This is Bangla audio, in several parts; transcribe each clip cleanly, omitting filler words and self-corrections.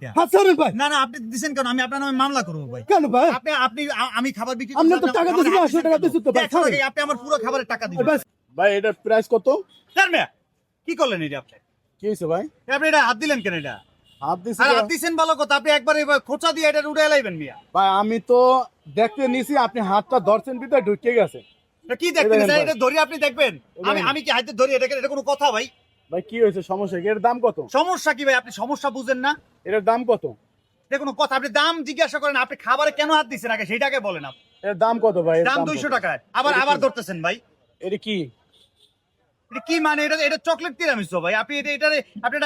এটা? হাত ছাড়েন ভাই। না না, আপনি দিছেন কেন? আমি আপনার নামে মামলা করব ভাই। কেন ভাই? আমি খাবার বিক্রি আপনি তো টাকা দিয়েছেন, 800 টাকা দিয়েছেন তো ভাই, ছাড়েন। আপনি আমার পুরো খাবারের টাকা দিবেন। ভাই, ভাই এটার প্রাইস কত? স্যার মিয়া, কি করলেন এটা আপনি? কি হয়েছে ভাই? আপনি এটা হাত দিলেন কেন এটা? হাত দিছি আর তো- হাত দিছেন ভালো কথা, আপনি একবার এবার খোঁচা দিয়ে এটা উড়ে লাইবেন মিয়া। ভাই আমি তো দেখতে নিছি আপনি হাতটা ধরছেন ভিতরে ঢুকে গেছে। এটা কি দেখবেন দেখেন স্যার? ভাই। এটা ধরে আপনি দেখবেন? আমি কি হাতে ধরি? এটা কোনো কথা ভাই? ভাই কি হয়েছে, সমস্যা কি? এর দাম কত? সমস্যা কি ভাই? আপনি সমস্যা বুঝেন না? এটার দাম কত? এটা কোনো কথা? আপনি দাম জিজ্ঞাসা করেন, আপনি খাবারে কেন হাত দিচ্ছেন আগে সেটাকে বলেন আপনি। এর দাম কত ভাই? এর দাম কত? 200 টাকা। আবার এটা আবার কি? ধরতেছেন ভাই। এটা কি? এটা কি মানে? এটা চকলেট তিরামিসু ভাই। আপনি আপনি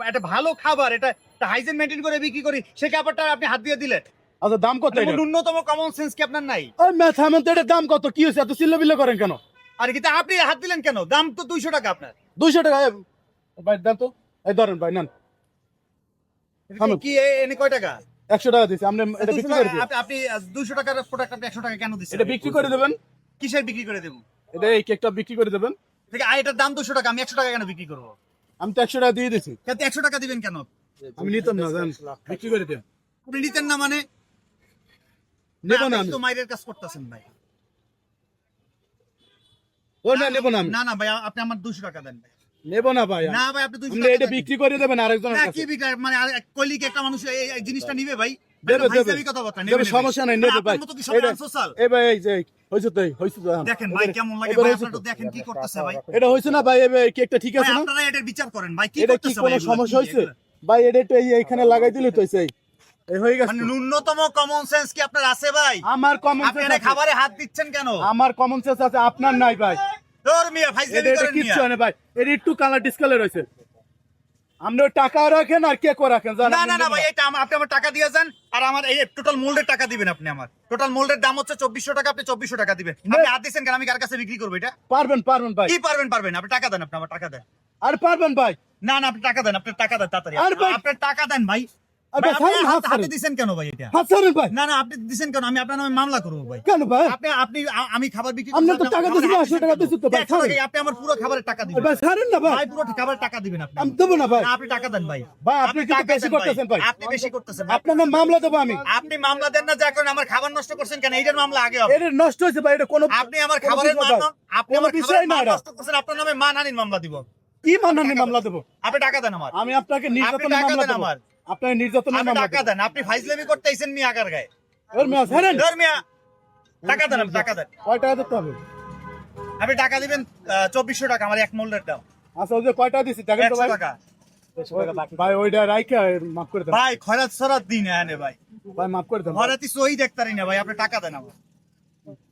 এটা ভালো খাবার, এটা হাইজিন মেইনটেইন করে বিক্রি করি, সেই খাবারটা আপনি হাত দিয়ে দিলেন। আচ্ছা দাম কত এটা? ন্যূনতম কমন সেন্স কি আপনার নাই? ওই ম্যাথ হামেন তো এটার দাম কত? কি হয়েছে, এত চিল্লাবিল্লা করেন কেন? আর কি তা আপনি হাত দিলেন কেন? দাম তো 200 টাকা আপনার। 200 টাকা ভাই দেন তো। এই ধরেন ভাই, নেন। এটা থামেন। কি এনে কয় টাকা? 100 টাকা দিছি, আপনি এটা 200 বিক্রি করে দিন। আপনি 200 টাকার প্রোডাক্ট আপনি 100 টাকা কেন দিচ্ছেন? এটা বিক্রি করে দেবেন। কিসের বিক্রি করে দেব? এটা এই কেকটা বিক্রি করে দেবেন। ঠিক আছে, এটার দাম 200 টাকা, আমি 100 টাকা কেন বিক্রি করব? আমি তো 100 টাকা দিয়ে দিছি। কিন্তু 100 টাকা দিবেন কেন? আমি নিতাম না, জান। বিক্রি করে দেন। আপনি নিতেন না মানে? নেব না আপনি আমি। তো মাইরের কাজ করতেছেন ভাই। ও না, নেব না আমি। না না ভাই, আপনি আমার 200 টাকা দেন ভাই। নেব না ভাই। না ভাই, আপনি 200 আপনি টাকা এটা দেন। বিক্রি করে দেবেন আরেকজনের না, কাছে। কি বিক্রি মানে? আর কইলি কি একটা মানুষ এই জিনিসটা নিবে ভাই? দেবে, ভাই, দেবে। ভাই, কথাবার্তা দেবে, নেবে, সমস্যা নাই, নেবে ভাই। আপনার মতো কি সবাই এটা- আনসোশাল? এই ভাই, এই যে হইছে তো, হইছে তো। দেখেন ভাই কেমন লাগে এবার ভাই, হইছে আপনারা তো। তো দেখেন কি করতেছে ভাই। এটা হইছে না ভাই? এই ভাই, কেকটা ঠিক ভাই আছে না? আপনারা এটার বিচার করেন ভাই, কি এটা কি করতেছে কোনো ভাই এগুলা? সমস্যা কি হইছে? এগুলা? ভাই এটা একটু এইখানে লাগাই দিলে তো হইছে। এই হয়ে গেছে মানে তো। ন্যূনতম কমন সেন্স কি আপনার আছে ভাই? আমার কমন আপনি সেন্স এটা আছে। খাবারে হাত দিচ্ছেন কেন? আমার কমন সেন্স আছে, আপনার নাই ভাই। তোর মিয়া ভাই এটা এটা কিচ্ছু হয় না ভাই। এটা একটু কালার ডিসকালার হয়েছে। আপনি টাকাও রাখেন আর কেকও রাখেন, জান। না না না ভাই, এটা আপনি আমার টাকা দিয়ে যান, আর আমার এই টোটাল মোল্ডের টাকা দিবেন আপনি। আমার টোটাল মোল্ডের দাম হচ্ছে 2400 টাকা, আপনি 2400 টাকা দিবেন। আপনি হাত দিচ্ছেন কেন? আমি কার কাছে বিক্রি করবো এটা? পারবেন, পারবেন ভাই। কি পারবেন? আপনি টাকা দেন, আপনি আমার টাকা দেন। আর পারবেন ভাই। না না, আপনি টাকা দেন, আপনি টাকা দেন তাড়াতাড়ি। আর ভাই- আপনি টাকা দেন ভাই। আর ভাই, ভাই, আপনি ছাড়েন, হাত হাতে ছাড়েন। দিছেন কেন ভাই এটা? হাত ছাড়েন ভাই। না না, আপনি দিছেন কেন? আমি আপনার নামে মামলা করবো ভাই। কেন ভাই? আমি খাবার বিক্রি আপনি তো করতে- টাকা আমার দিয়েছেন, হাত 800 টাকা কেন? দিয়েছেন তো ভাই, 100 ছাড়েন। টাকায় আপনি আমার পুরো খাবারের টাকা দিবেন। ভাই ছাড়েন না ভাই। ভাই পুরো খাবারের টাকা দিবেন আপনি। আমি দেবো না ভাই। না, আপনি টাকা দেন ভাই। ভাই, আপনি কিন্তু টাকা বেশি দেন করতেছেন ভাই। আপনি বেশি করতেছেন ভাই। আপনার নাম মামলা দেবো আমি। আপনি মামলা দেন না, যা করেন। আমার খাবার নষ্ট করছেন কেন? এইটার মামলা আগে হবে। এটা নষ্ট হয়েছে ভাই, এটা কোনো আপনি আমার কোনো খাবারের বিষয় মান ভাই। আপনি কোনো আমার বিষয় খাবারের না মান এটা। নষ্ট করছেন, আপনার নামে মানহানির মামলা দিব। কি মানহানি মামলা দেবো? আপনি টাকা দেন আমার। আমি আপনাকে নির্যাতনের টাকা মামলা দেন দেবো। আমার। আপনাকে নির্যাতনের আপনি মামলা টাকা দেবো। দেন, আপনি ফাইজলামি করতেছেন মি আগার গায়ে। ওর মেয়ে ছাড়েন। ধর মিয়া, টাকা দেন, আপনি টাকা দেন। কয় টাকা দিতে হবে? আপনি টাকা দিবেন 2400 টাকা, আমার এক মোল্ডের দাম। আচ্ছা, ওই যে কয় টাকা দিছি দেখেন তো 100 ভাই। টাকা। ভাই ওইটা রাইখা মাফ করে দেন। ভাই খয়রাত সরাত দিন এনে ভাই। ভাই মাফ করে দেন। খয়রাতি সই দেখতারি না ভাই, আপনি টাকা দেন আমার।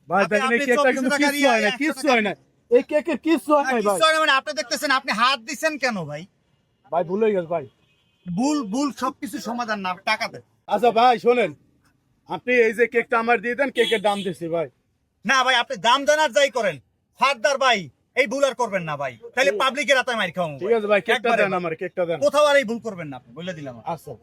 ভাই আপনি- দেখেন এই আপনি কেকটা 24 কিন্তু টাকা কিচ্ছু হয় না, 100 কিচ্ছু টাকা- হয় না। এই কেকের কিচ্ছু হয় না ভাই। কিছু হয় না মানে আপনি দেখতেছেন, আপনি হাত দিচ্ছেন কেন ভাই? ভাই ভুল হয়ে গেছে ভাই। ভুল সবকিছু সমাধান না, আপনি টাকা দেন। আচ্ছা ভাই শোনেন, আপনি এই যে কেকটা আমার দিয়ে দেন, কেকের দাম দিচ্ছি ভাই। না ভাই, আপনি দাম জানার যাই করেন, ফারদার ভাই এই ভুল আর করবেন না ভাই, তাহলে পাবলিকের হাতে মাইর খাওয়াবো। ঠিক আছে ভাই, কেকটা একবারে দেন, ভাই। আমার কেকটা দেন। কোথাও আর এই ভুল করবেন না, আপনি বলে দিলাম। আচ্ছা।